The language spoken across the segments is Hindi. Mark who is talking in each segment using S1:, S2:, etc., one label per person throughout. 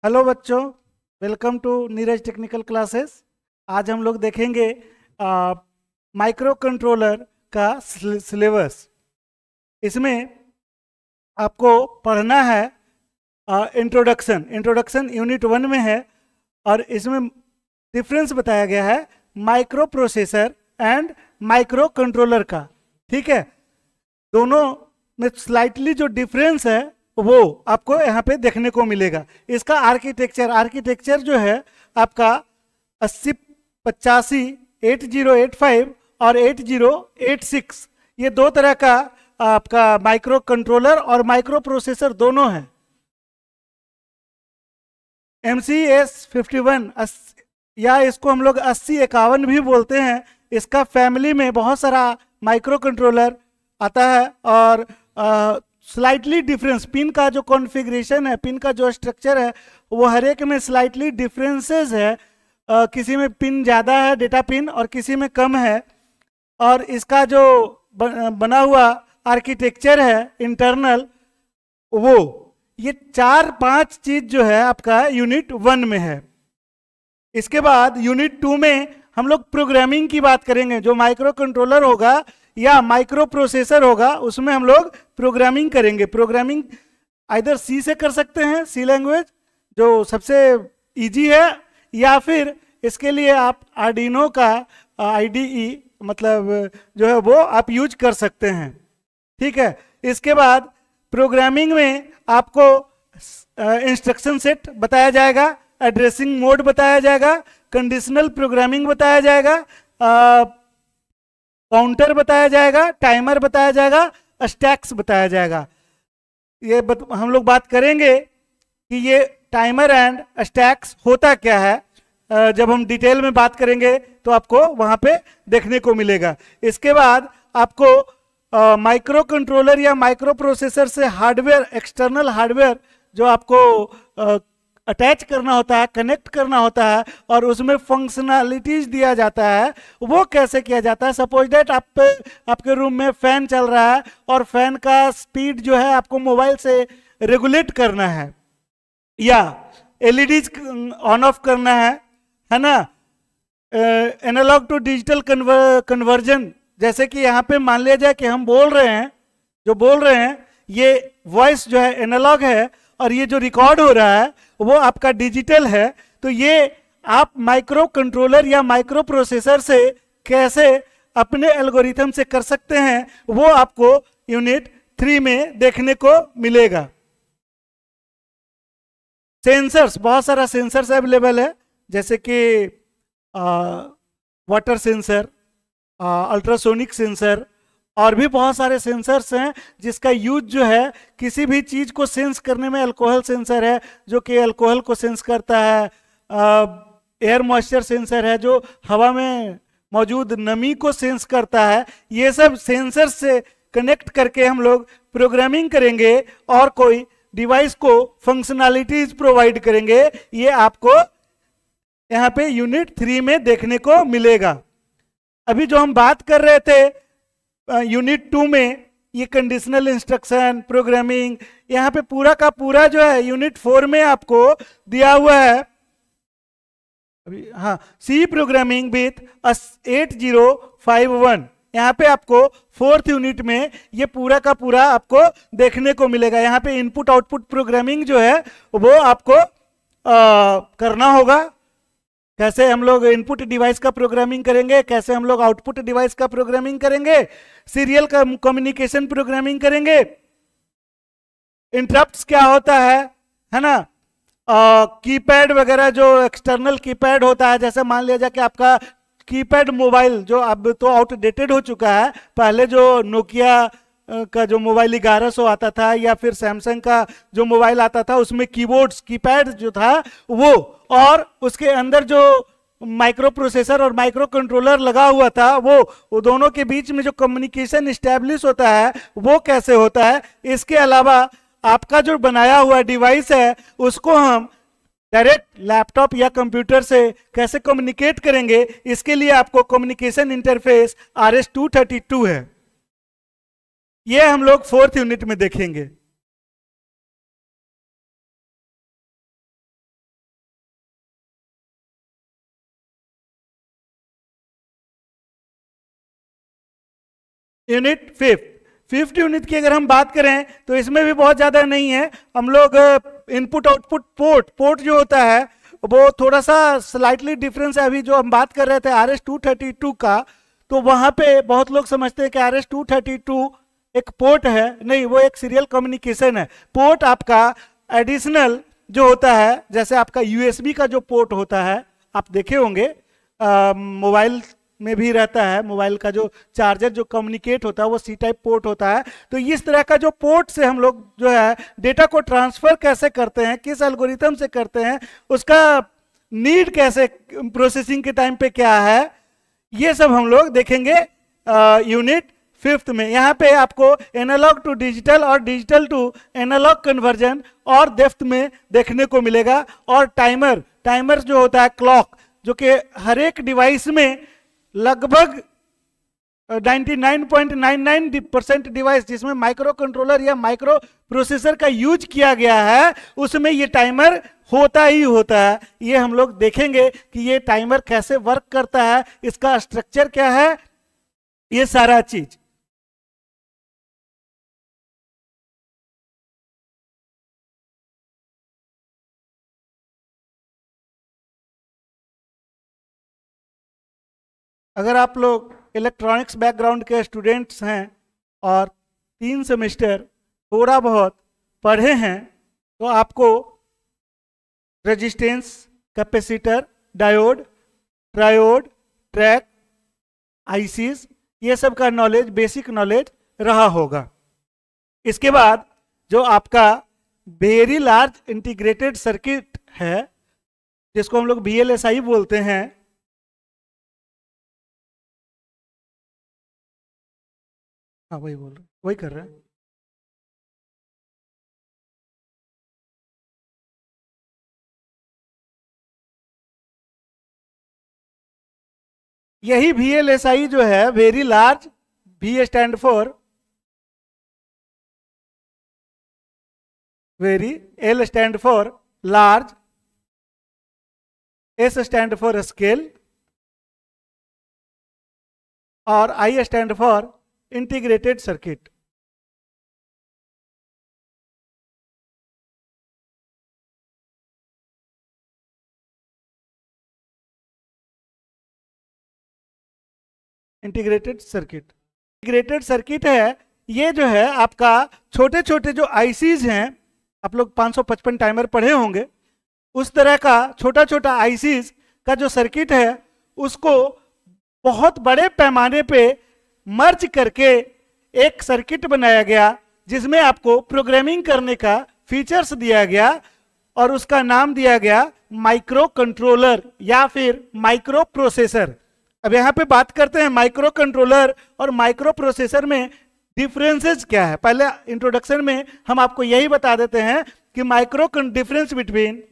S1: हेलो बच्चों, welcome to Neeraj technical classes. आज हम लोग देखेंगे माइक्रो कंट्रोलर का सिलेबस। इसमें आपको पढ़ना है इंट्रोडक्शन। इंट्रोडक्शन यूनिट 1 में है और इसमें डिफरेंस बताया गया है micro processor and micro controller का। ठीक है, दोनों में स्लाइटली जो डिफरेंस है वो आपको यहाँ पे देखने को मिलेगा। इसका आर्किटेक्चर जो है आपका 8085, 8085 और 8086, ये दो तरह का आपका माइक्रो कंट्रोलर और माइक्रो प्रोसेसर दोनों है। MCS51 या इसको हम लोग 8051 भी बोलते हैं। इसका फैमिली में बहुत सारा माइक्रो कंट्रोलर आता है और स्लाइटली डिफरेंस, पिन का जो कॉन्फ़िगरेशन है, पिन का जो स्ट्रक्चर है, वो हर एक में स्लाइटली डिफरेंसेस है। किसी में पिन ज़्यादा है, डेटा पिन, और किसी में कम है। और इसका जो बना हुआ आर्किटेक्चर है इंटरनल, वो ये 4-5 चीज जो है आपका यूनिट 1 में है। इसके बाद यूनिट 2 में हम लोग प्रोग्रामिंग की बात करेंगे। जो माइक्रो कंट्रोलर होगा या माइक्रो प्रोसेसर होगा, उसमें हम लोग प्रोग्रामिंग करेंगे। प्रोग्रामिंग आइदर सी से कर सकते हैं, सी लैंग्वेज जो सबसे इजी है, या फिर इसके लिए आप आर्डिनो का IDE मतलब जो है वो आप यूज कर सकते हैं। ठीक है, इसके बाद प्रोग्रामिंग में आपको इंस्ट्रक्शन सेट बताया जाएगा, एड्रेसिंग मोड बताया जाएगा, कंडीशनल प्रोग्रामिंग बताया जाएगा, काउंटर बताया जाएगा, टाइमर बताया जाएगा, स्टैक्स बताया जाएगा। ये हम लोग बात करेंगे कि ये टाइमर एंड स्टैक्स होता क्या है। जब हम डिटेल में बात करेंगे तो आपको वहां पे देखने को मिलेगा। इसके बाद आपको माइक्रो कंट्रोलर या माइक्रो प्रोसेसर से हार्डवेयर, एक्सटर्नल हार्डवेयर जो आपको अटैच करना होता है, कनेक्ट करना होता है, और उसमें फंक्शनैलिटीज दिया जाता है, वो कैसे किया जाता है। सपोज डेट आपके रूम में फैन चल रहा है और फैन का स्पीड जो है आपको मोबाइल से रेगुलेट करना है, या LEDs ऑन ऑफ करना है ना, एनालॉग टू डिजिटल कन्वर्जन। जैसे कि यहाँ पे मान लिया जाए कि हम बोल रहे हैं, जो बोल रहे हैं ये वॉइस जो है एनालॉग है, और ये जो रिकॉर्ड हो रहा है वो आपका डिजिटल है। तो ये आप माइक्रो कंट्रोलर या माइक्रो प्रोसेसर से कैसे अपने एल्गोरिथम से कर सकते हैं, वो आपको यूनिट 3 में देखने को मिलेगा। सेंसर्स, बहुत सारा सेंसर्स अवेलेबल है, जैसे कि वाटर सेंसर, अल्ट्रासोनिक सेंसर, और भी बहुत सारे सेंसर्स हैं जिसका यूज जो है किसी भी चीज को सेंस करने में। अल्कोहल सेंसर है जो कि अल्कोहल को सेंस करता है, एयर मॉइस्चर सेंसर है जो हवा में मौजूद नमी को सेंस करता है। ये सब सेंसर से कनेक्ट करके हम लोग प्रोग्रामिंग करेंगे और कोई डिवाइस को फंक्शनैलिटीज प्रोवाइड करेंगे। ये आपको यहाँ पे यूनिट 3 में देखने को मिलेगा। अभी जो हम बात कर रहे थे यूनिट 2 में, ये कंडीशनल इंस्ट्रक्शन, प्रोग्रामिंग, यहाँ पे पूरा का पूरा जो है यूनिट 4 में आपको दिया हुआ है। अभी हाँ, सी प्रोग्रामिंग विथ 8051, यहाँ पे आपको 4th यूनिट में ये पूरा का पूरा आपको देखने को मिलेगा। यहाँ पे इनपुट आउटपुट प्रोग्रामिंग जो है वो आपको करना होगा। कैसे हम लोग इनपुट डिवाइस का प्रोग्रामिंग करेंगे, कैसे हम लोग आउटपुट डिवाइस का प्रोग्रामिंग करेंगे, सीरियल का कम्युनिकेशन प्रोग्रामिंग करेंगे, इंटरप्ट्स क्या होता है ना, कीपैड वगैरह जो एक्सटर्नल कीपैड होता है। जैसे मान लिया जाए कि आपका कीपैड मोबाइल जो अब तो आउटडेटेड हो चुका है, पहले जो नोकिया का जो मोबाइल 1100 आता था, या फिर सैमसंग का जो मोबाइल आता था, उसमें कीबोर्ड्स, कीपैड जो था वो, और उसके अंदर जो माइक्रो प्रोसेसर और माइक्रो कंट्रोलर लगा हुआ था, वो दोनों के बीच में जो कम्युनिकेशन इस्टेब्लिश होता है वो कैसे होता है। इसके अलावा आपका जो बनाया हुआ डिवाइस है उसको हम डायरेक्ट लैपटॉप या कंप्यूटर से कैसे कम्युनिकेट करेंगे, इसके लिए आपको कम्युनिकेशन इंटरफेस RS-232 है। ये हम लोग 4th यूनिट में देखेंगे। Unit fifth. फिफ्थ यूनिट की अगर हम बात करें तो इसमें भी बहुत ज़्यादा नहीं है। हम लोग इनपुट आउटपुट पोर्ट जो होता है वो थोड़ा सा स्लाइटली डिफरेंस है। अभी जो हम बात कर रहे थे RS-232 का, तो वहाँ पे बहुत लोग समझते हैं कि RS-232 एक पोर्ट है, नहीं, वो एक सीरियल कम्युनिकेशन है। पोर्ट आपका एडिशनल जो होता है, जैसे आपका USB का जो पोर्ट होता है आप देखे होंगे, मोबाइल में भी रहता है। मोबाइल का जो चार्जर जो कम्युनिकेट होता है वो C टाइप पोर्ट होता है। तो इस तरह का जो पोर्ट से हम लोग जो है डेटा को ट्रांसफर कैसे करते हैं, किस एल्गोरिथम से करते हैं, उसका नीड कैसे प्रोसेसिंग के टाइम पे क्या है, ये सब हम लोग देखेंगे यूनिट फिफ्थ में। यहाँ पे आपको एनालॉग टू डिजिटल और डिजिटल टू एनालॉग कन्वर्जन और डेप्थ में देखने को मिलेगा। और टाइमर जो होता है क्लॉक, जो कि हर एक डिवाइस में लगभग 99.99% डिवाइस जिसमें माइक्रो कंट्रोलर या माइक्रो प्रोसेसर का यूज किया गया है, उसमें ये टाइमर होता ही होता है। ये हम लोग देखेंगे कि ये टाइमर कैसे वर्क करता है, इसका स्ट्रक्चर क्या है, ये सारा चीज। अगर आप लोग इलेक्ट्रॉनिक्स बैकग्राउंड के स्टूडेंट्स हैं और 3 सेमेस्टर थोड़ा बहुत पढ़े हैं, तो आपको resistance, capacitor, diode, triode, track, ICs, ये सब का नॉलेज, बेसिक नॉलेज रहा होगा। इसके बाद जो आपका वेरी लार्ज इंटीग्रेटेड सर्किट है, जिसको हम लोग VLSI बोलते हैं, हाँ वही बोल रहे, वही कर रहे हैं। यही VLSI जो है, very large, V stand for very, L stand for large, S stand for scale और I stand for integrated circuit. Integrated circuit है, ये जो है आपका छोटे छोटे जो आईसीज हैं, आप लोग 555 टाइमर पढ़े होंगे, उस तरह का छोटा छोटा आईसीज का जो सर्किट है उसको बहुत बड़े पैमाने पे मर्ज करके एक सर्किट बनाया गया, जिसमें आपको प्रोग्रामिंग करने का फीचर्स दिया गया और उसका नाम दिया गया माइक्रो कंट्रोलर या फिर माइक्रो प्रोसेसर। अब यहाँ पे बात करते हैं माइक्रो कंट्रोलर और माइक्रो प्रोसेसर में डिफरेंसेस क्या है। पहले इंट्रोडक्शन में हम आपको यही बता देते हैं कि माइक्रो डिफरेंस बिटवीन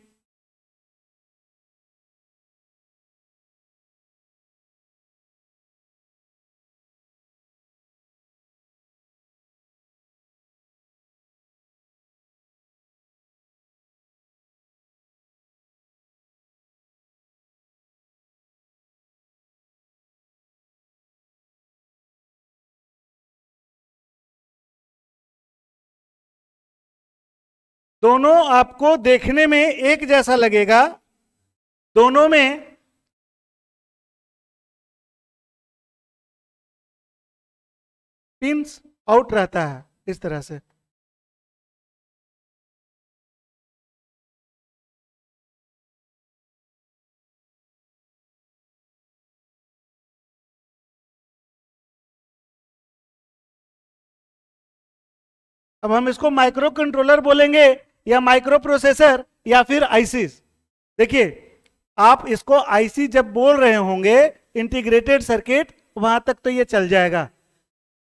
S1: दोनों आपको देखने में एक जैसा लगेगा, दोनों में पिंस आउट रहता है इस तरह से। अब हम इसको माइक्रो कंट्रोलर बोलेंगे या माइक्रो प्रोसेसर या फिर आईसीस। देखिए, आप इसको आईसी जब बोल रहे होंगे, इंटीग्रेटेड सर्किट, वहां तक तो ये चल जाएगा।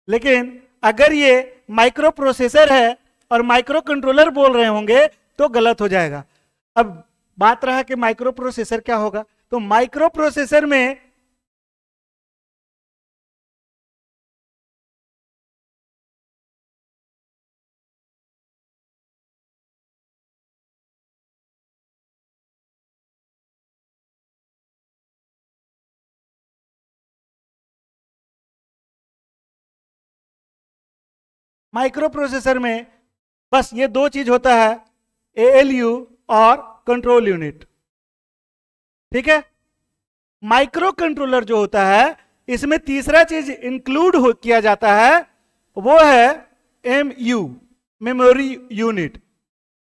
S1: लेकिन अगर ये माइक्रो प्रोसेसर है और माइक्रो कंट्रोलर बोल रहे होंगे तो गलत हो जाएगा। अब बात रहा कि माइक्रो प्रोसेसर क्या होगा, तो माइक्रो प्रोसेसर में माइक्रो प्रोसेसर में बस ये दो चीज होता है, ALU और कंट्रोल यूनिट। ठीक है। माइक्रो कंट्रोलर जो होता है इसमें तीसरा चीज इंक्लूड किया जाता है, वो है MU, मेमोरी यूनिट।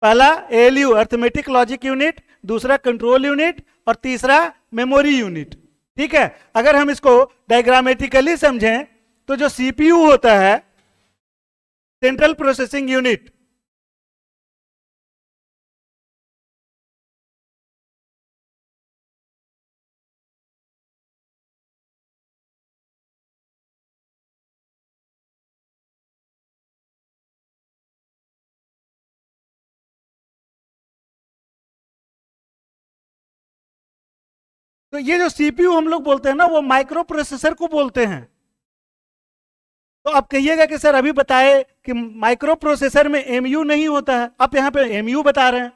S1: पहला ALU अर्थमेटिक लॉजिक यूनिट, दूसरा कंट्रोल यूनिट और तीसरा मेमोरी यूनिट। ठीक है। अगर हम इसको डायग्रामेटिकली समझें तो जो CPU होता है, सेंट्रल प्रोसेसिंग यूनिट, तो ये जो CPU हम लोग बोलते हैं ना, वो माइक्रो प्रोसेसर को बोलते हैं। तो आप कहिएगा कि सर अभी बताए कि माइक्रो प्रोसेसर में MU नहीं होता है, आप यहां पे MU बता रहे हैं।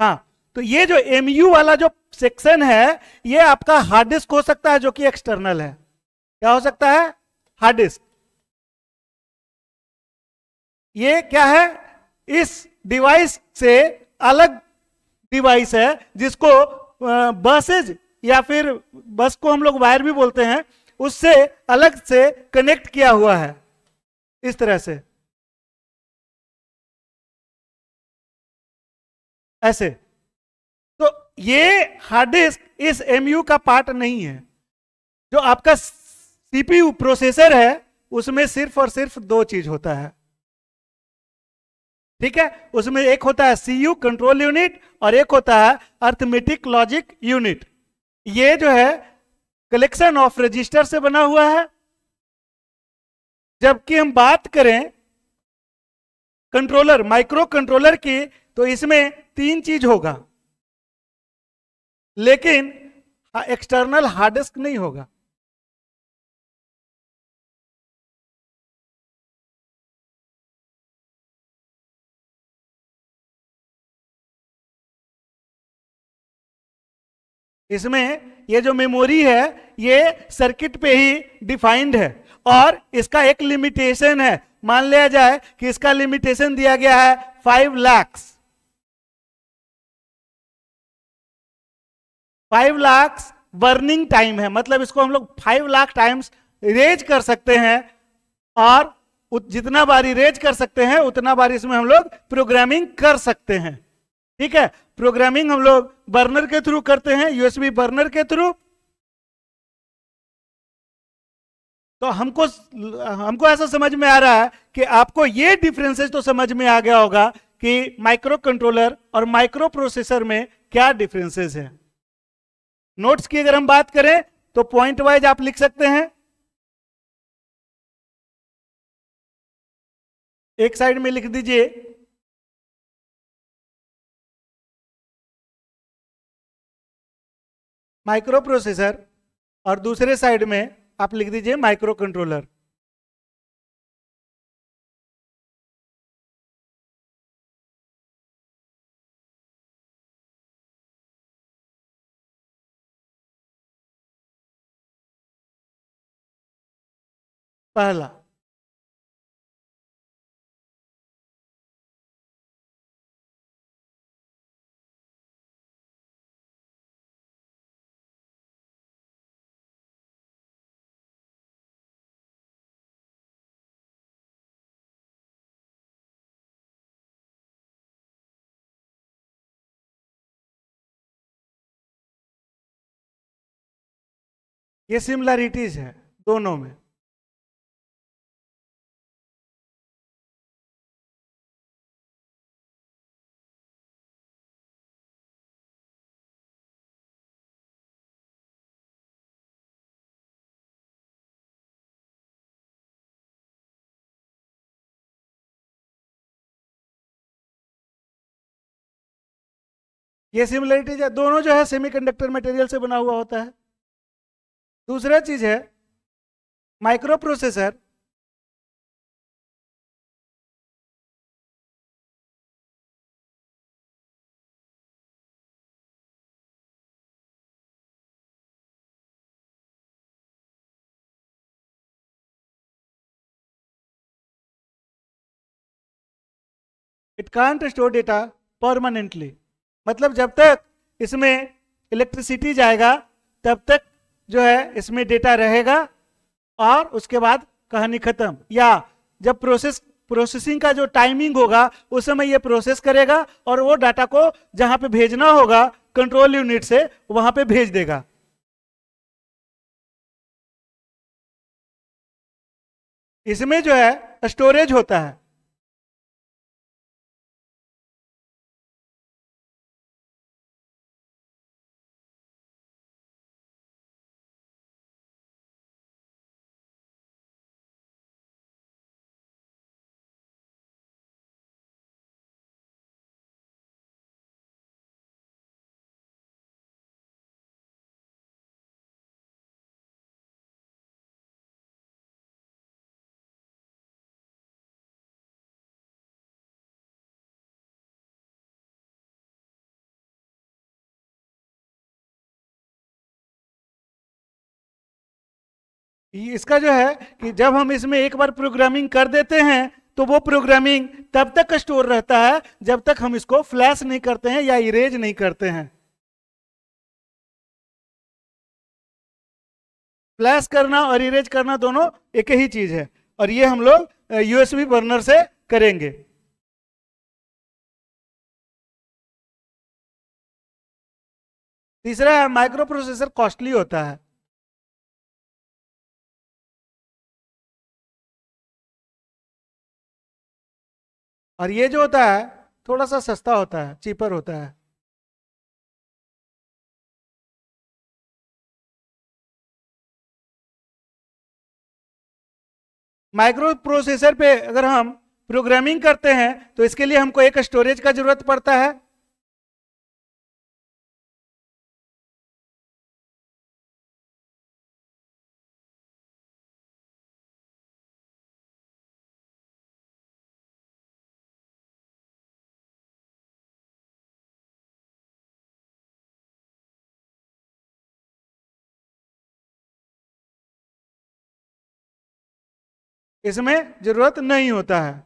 S1: हाँ, तो ये जो MU वाला जो सेक्शन है, ये आपका हार्ड डिस्क हो सकता है जो कि एक्सटर्नल है। क्या हो सकता है? Hard disk. ये क्या है? इस डिवाइस से अलग डिवाइस है जिसको बसेज या फिर बस को हम लोग वायर भी बोलते हैं, उससे अलग से कनेक्ट किया हुआ है इस तरह से, ऐसे। तो ये हार्ड डिस्क इस MU का पार्ट नहीं है। जो आपका CPU प्रोसेसर है उसमें सिर्फ और सिर्फ दो चीज होता है। ठीक है। उसमें एक होता है CU कंट्रोल यूनिट और एक होता है अर्थमेटिक लॉजिक यूनिट। ये जो है कलेक्शन ऑफ रजिस्टर से बना हुआ है। जबकि हम बात करें कंट्रोलर, माइक्रो कंट्रोलर की, तो इसमें तीन चीज होगा, लेकिन एक्सटर्नल हार्ड डिस्क नहीं होगा। इसमें ये जो मेमोरी है ये सर्किट पे ही डिफाइंड है और इसका एक लिमिटेशन है। मान लिया जाए कि इसका लिमिटेशन दिया गया है 5 लाख। 5 लाख बर्निंग टाइम है, मतलब इसको हम लोग 5 लाख टाइम्स रेज कर सकते हैं और जितना बार रेज कर सकते हैं उतना बार इसमें हम लोग प्रोग्रामिंग कर सकते हैं। ठीक है। प्रोग्रामिंग हम लोग बर्नर के थ्रू करते हैं, USB बर्नर के थ्रू। तो हमको ऐसा समझ में आ रहा है कि आपको ये डिफरेंसेस तो समझ में आ गया होगा कि माइक्रो कंट्रोलर और माइक्रो प्रोसेसर में क्या डिफरेंसेस हैं। नोट्स की अगर हम बात करें तो पॉइंट वाइज आप लिख सकते हैं। एक साइड में लिख दीजिए माइक्रो प्रोसेसर और दूसरे साइड में आप लिख दीजिए माइक्रो कंट्रोलर। पहला, ये सिमिलरिटीज है दोनों में। ये सिमिलरिटीज है, दोनों जो है सेमीकंडक्टर मटेरियल से बना हुआ होता है। दूसरा चीज है micro processor it can't store data permanently, मतलब जब तक इसमें इलेक्ट्रिसिटी जाएगा तब तक जो है इसमें डेटा रहेगा और उसके बाद कहानी खत्म। या जब प्रोसेसिंग का जो टाइमिंग होगा उस समय ये प्रोसेस करेगा और वो डाटा को जहां पे भेजना होगा कंट्रोल यूनिट से वहां पे भेज देगा। इसमें जो है स्टोरेज होता है। इसका जो है कि जब हम इसमें एक बार प्रोग्रामिंग कर देते हैं तो वो प्रोग्रामिंग तब तक स्टोर रहता है जब तक हम इसको फ्लैश नहीं करते हैं या इरेज नहीं करते हैं। फ्लैश करना और इरेज करना दोनों एक ही चीज है, और ये हम लोग यूएसबी बर्नर से करेंगे। तीसरा है माइक्रो प्रोसेसर कॉस्टली होता है। और ये जो होता है थोड़ा सा सस्ता होता है, चीपर होता है। माइक्रो प्रोसेसर पे अगर हम प्रोग्रामिंग करते हैं तो इसके लिए हमको एक स्टोरेज का जरूरत पड़ता है। इसमें जरूरत नहीं होता है।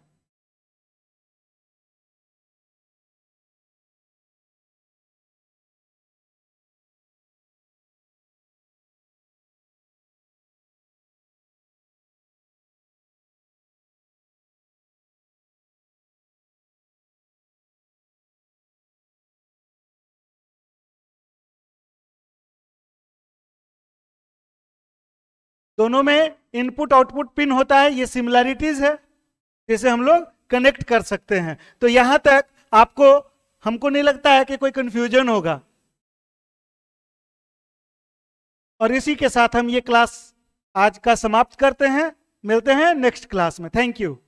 S1: दोनों में इनपुट आउटपुट पिन होता है, ये सिमिलैरिटीज है जिसे हम लोग कनेक्ट कर सकते हैं। तो यहां तक आपको हमको नहीं लगता है कि कोई कंफ्यूजन होगा। और इसी के साथ हम ये क्लास आज का समाप्त करते हैं। मिलते हैं नेक्स्ट क्लास में। Thank you.